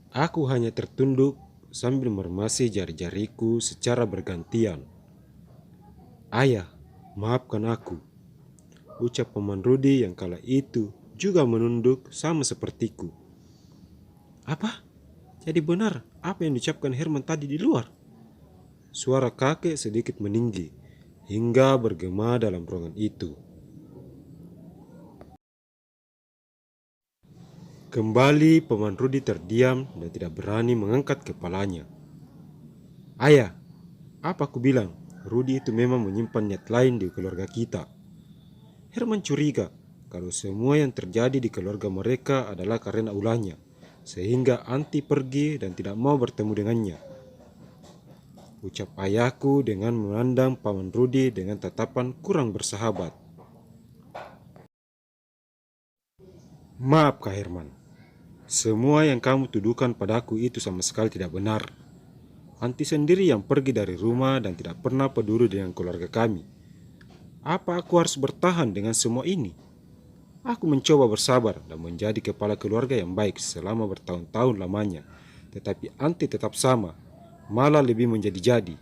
Aku hanya tertunduk sambil meremasi jari-jariku secara bergantian. "Ayah, maafkan aku," ucap paman Rudi yang kala itu juga menunduk sama sepertiku. "Apa? Jadi benar apa yang diucapkan Herman tadi di luar?" Suara kakek sedikit meninggi hingga bergema dalam ruangan itu. Kembali paman Rudi terdiam dan tidak berani mengangkat kepalanya. "Ayah, apa aku bilang? Rudi itu memang menyimpan niat lain di keluarga kita." Herman curiga kalau semua yang terjadi di keluarga mereka adalah karena ulahnya, sehingga Anti pergi dan tidak mau bertemu dengannya. Ucap ayahku dengan memandang paman Rudi dengan tatapan kurang bersahabat. "Maaf Kak Herman, semua yang kamu tuduhkan padaku itu sama sekali tidak benar. Anti sendiri yang pergi dari rumah dan tidak pernah peduli dengan keluarga kami. Apa aku harus bertahan dengan semua ini? Aku mencoba bersabar dan menjadi kepala keluarga yang baik selama bertahun-tahun lamanya. Tetapi Anti tetap sama, malah lebih menjadi-jadi.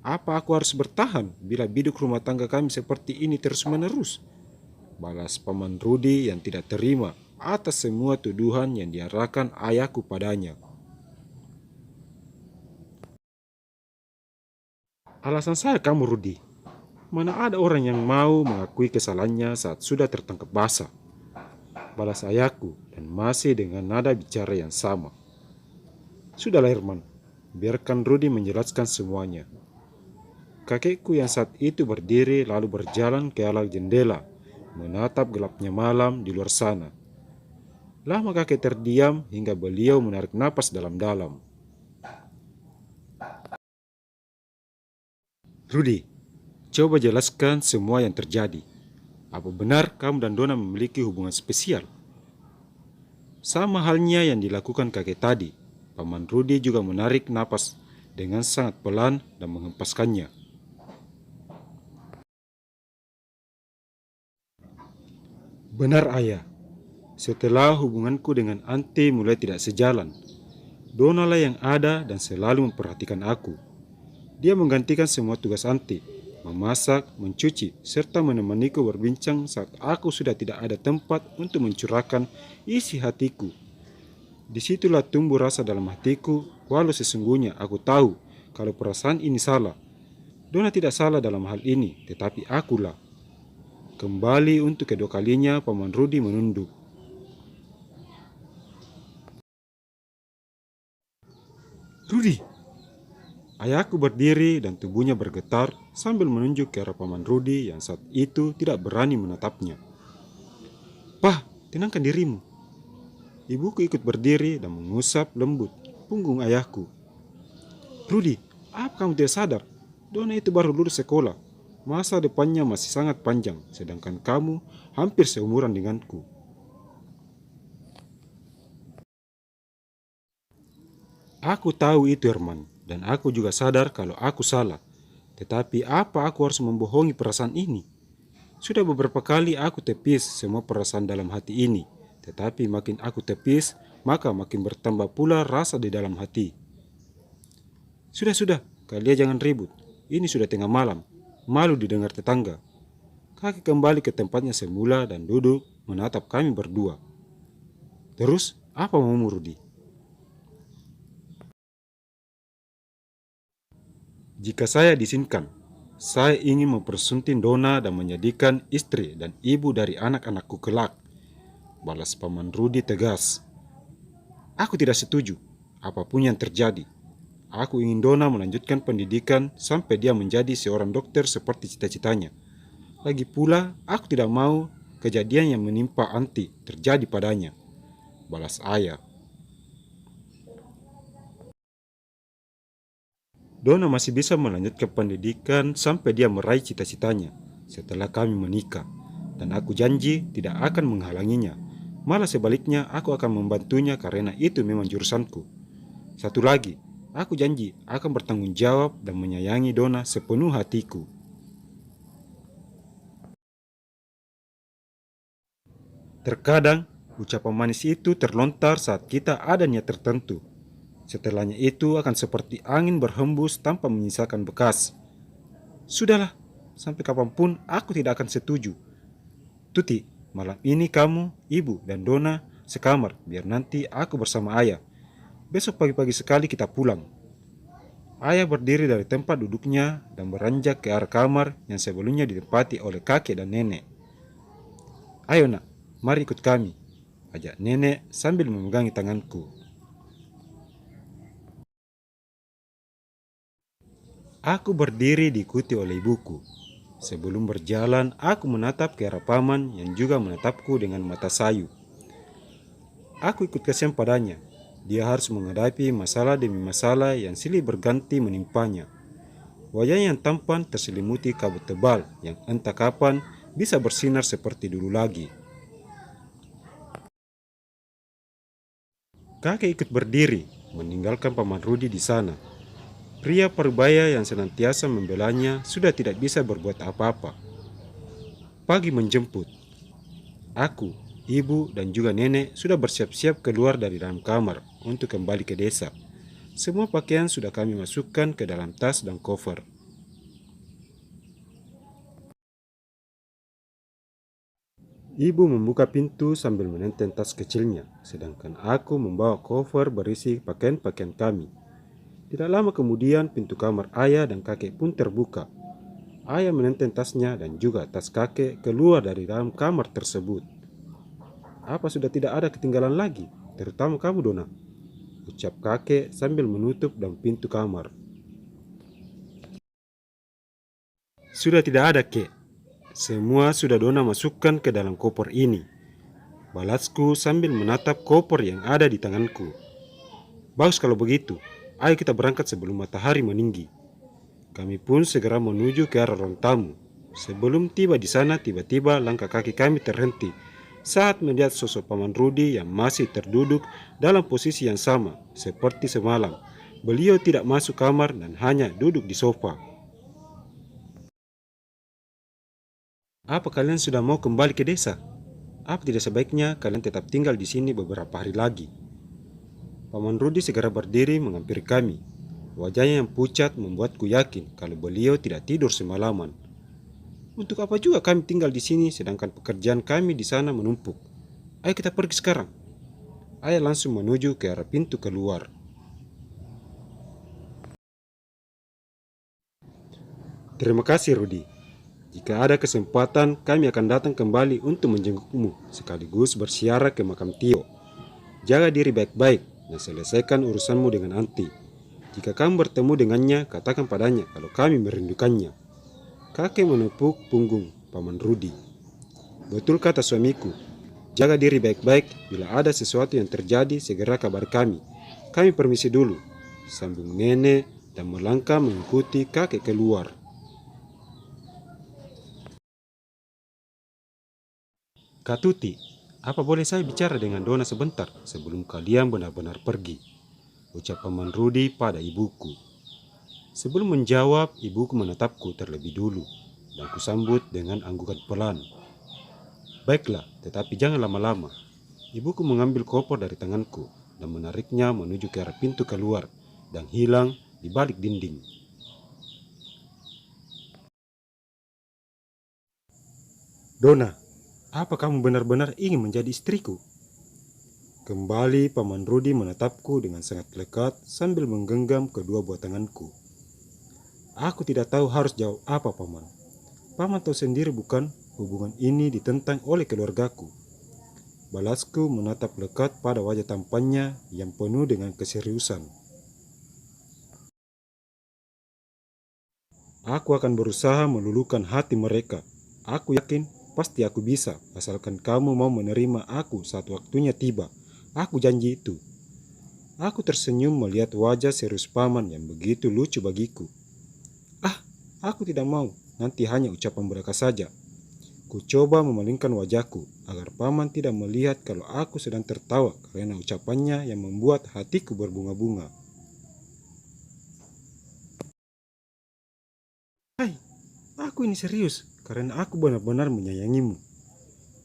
Apa aku harus bertahan bila biduk rumah tangga kami seperti ini terus-menerus?" Balas paman Rudi yang tidak terima atas semua tuduhan yang diarahkan ayahku padanya. "Alasan saya kamu Rudi. Mana ada orang yang mau mengakui kesalahannya saat sudah tertangkap basah?" Balas ayahku dan masih dengan nada bicara yang sama. "Sudahlah Herman, biarkan Rudi menjelaskan semuanya." Kakekku yang saat itu berdiri lalu berjalan ke arah jendela, menatap gelapnya malam di luar sana. Lama kakek terdiam hingga beliau menarik napas dalam-dalam. "Rudi, coba jelaskan semua yang terjadi. Apa benar kamu dan Dona memiliki hubungan spesial?" Sama halnya yang dilakukan kakek tadi, paman Rudi juga menarik napas dengan sangat pelan dan menghempaskannya. "Benar ayah, setelah hubunganku dengan Anti mulai tidak sejalan, Dona lah yang ada dan selalu memperhatikan aku. Dia menggantikan semua tugas Anti, memasak, mencuci, serta menemaniku berbincang saat aku sudah tidak ada tempat untuk mencurahkan isi hatiku. Disitulah tumbuh rasa dalam hatiku, walau sesungguhnya aku tahu kalau perasaan ini salah. Dona tidak salah dalam hal ini, tetapi akulah." Kembali untuk kedua kalinya paman Rudi menunduk. "Rudi!" Ayahku berdiri dan tubuhnya bergetar sambil menunjuk ke arah paman Rudi yang saat itu tidak berani menatapnya. "Pah, tenangkan dirimu." Ibuku ikut berdiri dan mengusap lembut punggung ayahku. "Rudi, apa kamu tidak sadar? Dona itu baru lulus sekolah. Masa depannya masih sangat panjang, sedangkan kamu hampir seumuran denganku." "Aku tahu itu Herman, dan aku juga sadar kalau aku salah. Tetapi apa aku harus membohongi perasaan ini? Sudah beberapa kali aku tepis semua perasaan dalam hati ini. Tetapi makin aku tepis, maka makin bertambah pula rasa di dalam hati." Sudah, kalian jangan ribut. Ini sudah tengah malam. Malu didengar tetangga." Kakek kembali ke tempatnya semula dan duduk menatap kami berdua. "Terus, apa maumu Rudi?" "Jika saya diizinkan, saya ingin mempersunting Dona dan menjadikan istri dan ibu dari anak-anakku kelak," balas paman Rudi tegas. "Aku tidak setuju, apapun yang terjadi. Aku ingin Dona melanjutkan pendidikan sampai dia menjadi seorang dokter seperti cita-citanya. Lagi pula, aku tidak mau kejadian yang menimpa Anti terjadi padanya," balas ayah. "Dona masih bisa melanjutkan pendidikan sampai dia meraih cita-citanya setelah kami menikah. Dan aku janji tidak akan menghalanginya. Malah sebaliknya aku akan membantunya karena itu memang jurusanku. Satu lagi, aku janji akan bertanggung jawab dan menyayangi Dona sepenuh hatiku." Terkadang, ucapan manis itu terlontar saat kita ada niat tertentu, Setelahnya itu akan seperti angin berhembus tanpa menyisakan bekas. Sudahlah, sampai kapanpun aku tidak akan setuju. Tuti, malam ini kamu, ibu, dan Dona sekamar, biar nanti aku bersama ayah. Besok pagi-pagi sekali kita pulang. Ayah berdiri dari tempat duduknya dan beranjak ke arah kamar yang sebelumnya ditempati oleh kakek dan nenek. Ayo nak, mari ikut kami, ajak nenek sambil memegangi tanganku. Aku berdiri diikuti oleh ibuku. Sebelum berjalan, aku menatap ke arah paman yang juga menatapku dengan mata sayu. Aku ikut kasihan padanya. Dia harus menghadapi masalah demi masalah yang silih berganti menimpanya. Wajahnya yang tampan terselimuti kabut tebal yang entah kapan bisa bersinar seperti dulu lagi. Kakek ikut berdiri, meninggalkan paman Rudi di sana. Pria Parubaya yang senantiasa membelanya sudah tidak bisa berbuat apa-apa. Pagi menjemput. Aku, ibu, dan juga nenek sudah bersiap-siap keluar dari dalam kamar untuk kembali ke desa. Semua pakaian sudah kami masukkan ke dalam tas dan koper. Ibu membuka pintu sambil menenteng tas kecilnya, sedangkan aku membawa koper berisi pakaian-pakaian kami. Tidak lama kemudian pintu kamar ayah dan kakek pun terbuka. Ayah menenteng tasnya dan juga tas kakek keluar dari dalam kamar tersebut. Apa sudah tidak ada ketinggalan lagi, terutama kamu Dona? Ucap kakek sambil menutup dan pintu kamar. Sudah tidak ada kek. Semua sudah Dona masukkan ke dalam koper ini. Balasku sambil menatap koper yang ada di tanganku. Bagus kalau begitu. Ayo kita berangkat sebelum matahari meninggi. Kami pun segera menuju ke arah ruang tamu. Sebelum tiba di sana, tiba-tiba langkah kaki kami terhenti saat melihat sosok paman Rudi yang masih terduduk dalam posisi yang sama seperti semalam. Beliau tidak masuk kamar dan hanya duduk di sofa. Apa kalian sudah mau kembali ke desa? Apa tidak sebaiknya kalian tetap tinggal di sini beberapa hari lagi? Paman Rudi segera berdiri menghampiri kami. Wajahnya yang pucat membuatku yakin kalau beliau tidak tidur semalaman. Untuk apa juga kami tinggal di sini sedangkan pekerjaan kami di sana menumpuk? Ayo kita pergi sekarang. Ayah langsung menuju ke arah pintu keluar. Terima kasih Rudi. Jika ada kesempatan kami akan datang kembali untuk menjengukmu sekaligus bersiarah ke makam Tio. Jaga diri baik-baik dan selesaikan urusanmu dengan Anti. Jika kamu bertemu dengannya, katakan padanya kalau kami merindukannya. Kakek menepuk punggung paman Rudi. Betul kata suamiku. Jaga diri baik-baik. Bila ada sesuatu yang terjadi, segera kabar kami. Kami permisi dulu. Sambung nenek dan melangkah mengikuti kakek keluar. Kak Tuti, apa boleh saya bicara dengan Dona sebentar sebelum kalian benar-benar pergi? Ucap paman Rudi pada ibuku. Sebelum menjawab, ibuku menatapku terlebih dulu dan kusambut dengan anggukan pelan. Baiklah, tetapi jangan lama-lama. Ibuku mengambil koper dari tanganku dan menariknya menuju ke arah pintu keluar dan hilang di balik dinding. Dona, apa kamu benar-benar ingin menjadi istriku? Kembali paman Rudi menatapku dengan sangat lekat sambil menggenggam kedua buah tanganku. Aku tidak tahu harus jawab apa paman. Paman tahu sendiri bukan, hubungan ini ditentang oleh keluargaku. Balasku menatap lekat pada wajah tampannya yang penuh dengan keseriusan. Aku akan berusaha meluluhkan hati mereka. Aku yakin pasti aku bisa, asalkan kamu mau menerima aku saat waktunya tiba. Aku janji itu. Aku tersenyum melihat wajah serius paman yang begitu lucu bagiku. Ah, aku tidak mau, nanti hanya ucapan belaka saja. Ku coba memalingkan wajahku agar paman tidak melihat kalau aku sedang tertawa karena ucapannya yang membuat hatiku berbunga-bunga. Hai, aku ini serius karena aku benar-benar menyayangimu.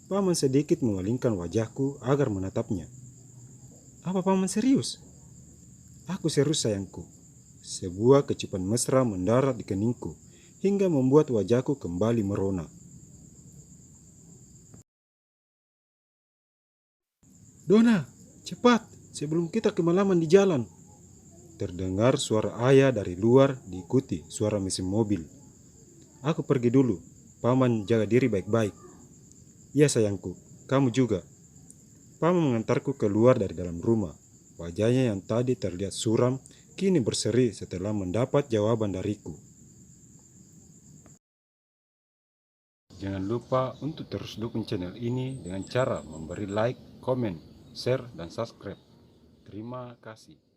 Paman sedikit memalingkan wajahku agar menatapnya. Apa paman serius? Aku serius sayangku. Sebuah kecupan mesra mendarat di keningku hingga membuat wajahku kembali merona. Dona, cepat sebelum kita kemalaman di jalan. Terdengar suara ayah dari luar diikuti suara mesin mobil. Aku pergi dulu, paman jaga diri baik-baik. Ya sayangku, kamu juga. Paman mengantarku keluar dari dalam rumah. Wajahnya yang tadi terlihat suram, kini berseri setelah mendapat jawaban dariku. Jangan lupa untuk terus dukung channel ini dengan cara memberi like, komen, share, dan subscribe. Terima kasih.